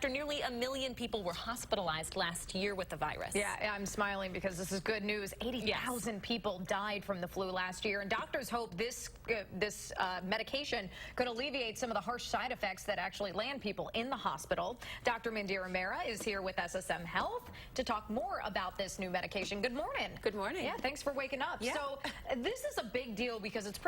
after nearly 1 million people were hospitalized last year with the virus. Yeah, I'm smiling because this is good news. 80,000 people died from the flu last year, and doctors hope this medication could alleviate some of the harsh side effects that actually land people in the hospital. Dr. Mandira Mehra is here with SSM Health to talk more about this new medication. Good morning. Good morning. Yeah, thanks for waking up. Yeah. So this is a big deal because it's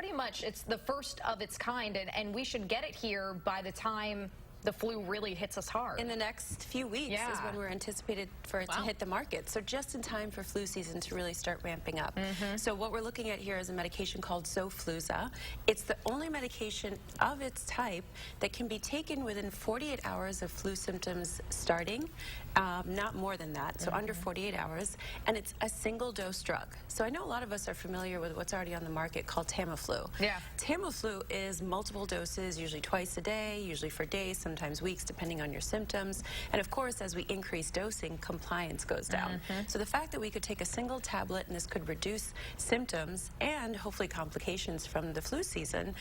the first of its kind, and we should get it here by the time the flu really hits us hard. In the next few weeks is when we're anticipated for it to hit the market. So just in time for flu season to really start ramping up. So what we're looking at here is a medication called Xofluza. It's the only medication of its type that can be taken within 48 hours of flu symptoms starting, not more than that, so under 48 hours, and it's a single dose drug. So I know a lot of us are familiar with what's already on the market called Tamiflu. Yeah. Tamiflu is multiple doses, usually twice a day, usually for days, sometimes weeks, depending on your symptoms. And of course, as we increase dosing, compliance goes down. So the fact that we could take a single tablet and this could reduce symptoms and hopefully complications from the flu season,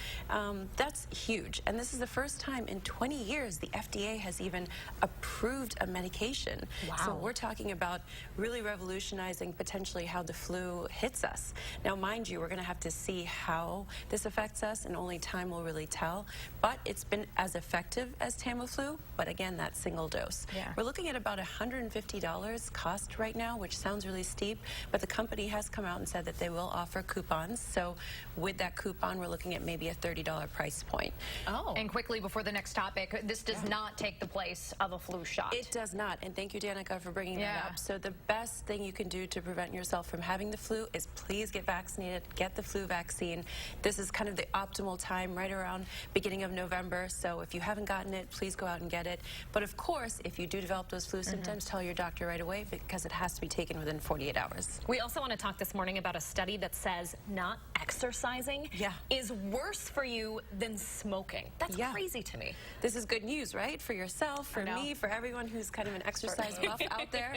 that's huge. And this is the first time in 20 years the FDA has even approved a medication. Wow. So we're talking about really revolutionizing potentially how the flu hits us. Now, mind you, we're going to have to see how this affects us, and only time will really tell. But it's been as effective as Tamiflu, but again, that single dose. Yeah. We're looking at about $150 cost right now, which sounds really steep, but the company has come out and said that they will offer coupons. So with that coupon, we're looking at maybe a $30 price point. Oh. And quickly before the next topic, this does not take the place of a flu shot. It does not, and thank you, Danica, for bringing that up. So the best thing you can do to prevent yourself from having the flu is please get vaccinated, get the flu vaccine. This is kind of the optimal time, right around beginning of November. So if you haven't gotten it, please go out and get it. But of course, if you do develop those flu symptoms, tell your doctor right away, because it has to be taken within 48 hours. We also want to talk this morning about a study that says not exercising is worse for you than smoking. That's crazy to me. This is good news, right? For yourself, for me, for everyone who's kind of an exercise buff out there.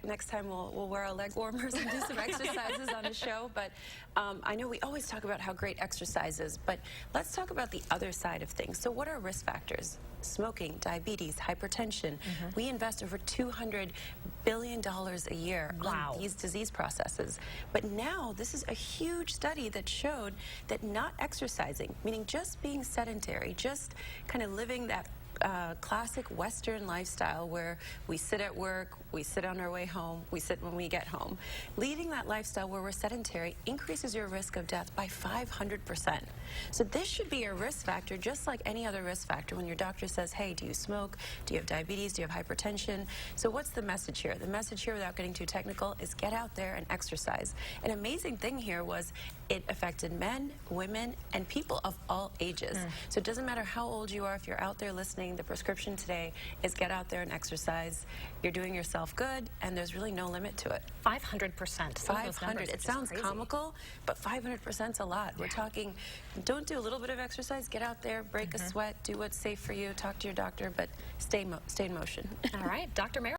Next time we'll wear our leg warmers and do some exercises on the show. But I know we always talk about how great exercise is, but let's talk about the other side of things. So what are risk factors? Smoking, diabetes, hypertension. We invest over $200 billion a year on these disease processes. But now this is a huge study that showed that not exercising, meaning just being sedentary, just kind of living that classic Western lifestyle where we sit at work, we sit on our way home, we sit when we get home. Leading that lifestyle where we're sedentary increases your risk of death by 500%. So this should be a risk factor just like any other risk factor when your doctor says, hey, do you smoke? Do you have diabetes? Do you have hypertension? So what's the message here? The message here, without getting too technical, is get out there and exercise. An amazing thing here was it affected men, women, and people of all ages. So it doesn't matter how old you are, if you're out there listening, the prescription today is get out there and exercise. You're doing yourself good, and there's really no limit to it. 500%. 500. It sounds comical, but 500% is a lot. We're talking, don't do a little bit of exercise, get out there, break a sweat, do what's safe for you, talk to your doctor, but stay in motion. All right, Dr. Mehra.